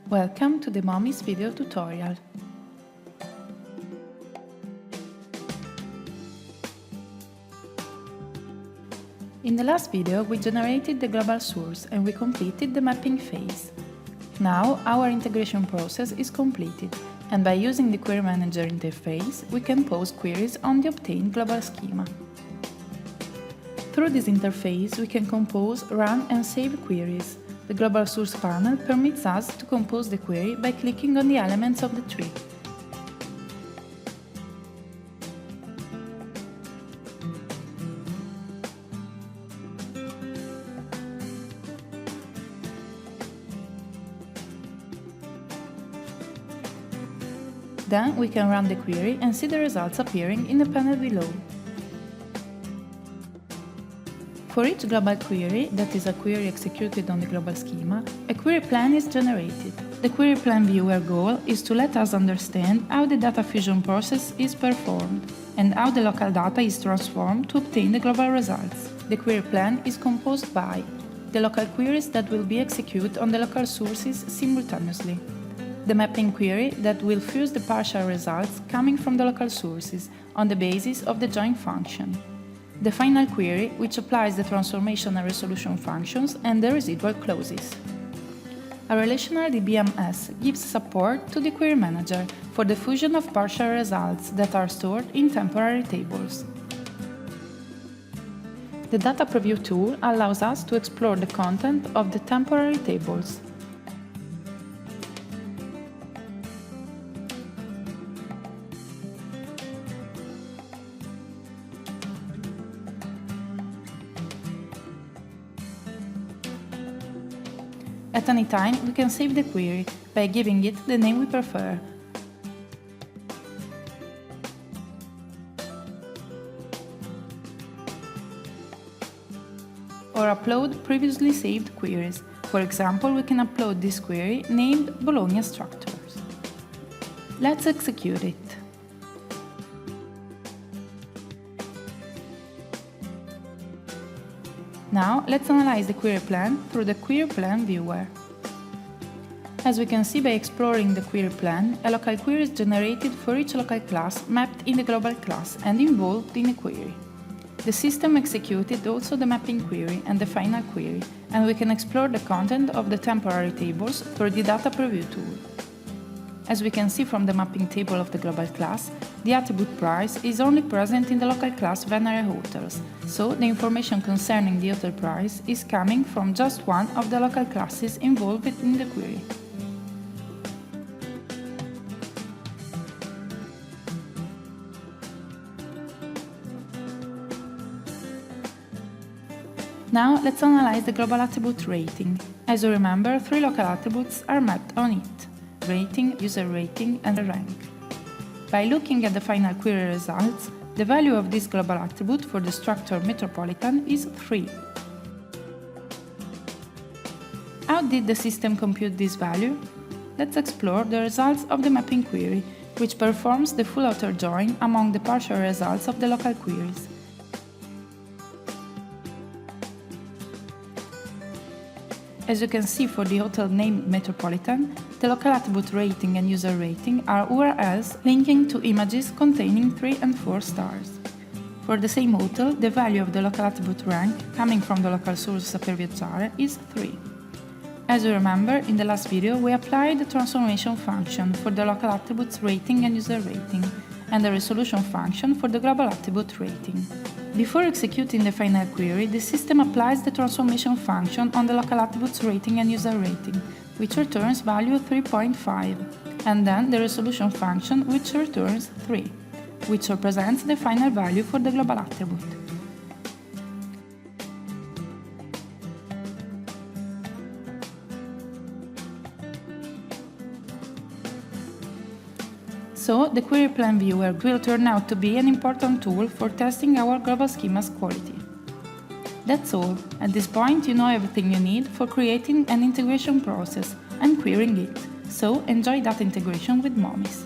Welcome to the Momis video tutorial. In the last video we generated the global source and we completed the mapping phase. Now our integration process is completed, and by using the Query Manager interface we can pose queries on the obtained global schema. Through this interface we can compose, run and save queries. The Global Source panel permits us to compose the query by clicking on the elements of the tree. Then we can run the query and see the results appearing in the panel below. For each global query, that is a query executed on the global schema, a query plan is generated. The query plan viewer goal is to let us understand how the data fusion process is performed and how the local data is transformed to obtain the global results. The query plan is composed by the local queries that will be executed on the local sources simultaneously, the mapping query that will fuse the partial results coming from the local sources on the basis of the join function, the final query, which applies the transformation and resolution functions and the residual clauses. A relational DBMS gives support to the Query Manager for the fusion of partial results that are stored in temporary tables. The Data Preview tool allows us to explore the content of the temporary tables. At any time, we can save the query by giving it the name we prefer. Or upload previously saved queries. For example, we can upload this query named Bologna Structures. Let's execute it. Now, let's analyze the query plan through the Query Plan viewer. As we can see by exploring the query plan, a local query is generated for each local class mapped in the global class and involved in a query. The system executed also the mapping query and the final query, and we can explore the content of the temporary tables through the Data Preview tool. As we can see from the mapping table of the global class, the attribute price is only present in the local class Venere Hotels, so the information concerning the hotel price is coming from just one of the local classes involved in the query. Now let's analyze the global attribute rating. As you remember, three local attributes are mapped on it: rating, user rating and rank. By looking at the final query results, the value of this global attribute for the structure metropolitan is 3. How did the system compute this value? Let's explore the results of the mapping query, which performs the full outer join among the partial results of the local queries. As you can see, for the hotel named Metropolitan, the local attribute rating and user rating are URLs linking to images containing 3 and 4 stars. For the same hotel, the value of the local attribute rank coming from the local source Saper Viaggiare is 3. As you remember, in the last video we applied the transformation function for the local attributes rating and user rating, and the resolution function for the global attribute rating. Before executing the final query, the system applies the transformation function on the local attributes rating and user rating, which returns value 3.5, and then the resolution function, which returns 3, which represents the final value for the global attribute. So, the Query Plan viewer will turn out to be an important tool for testing our global schema's quality. That's all. At this point you know everything you need for creating an integration process and querying it, so enjoy data integration with Momis.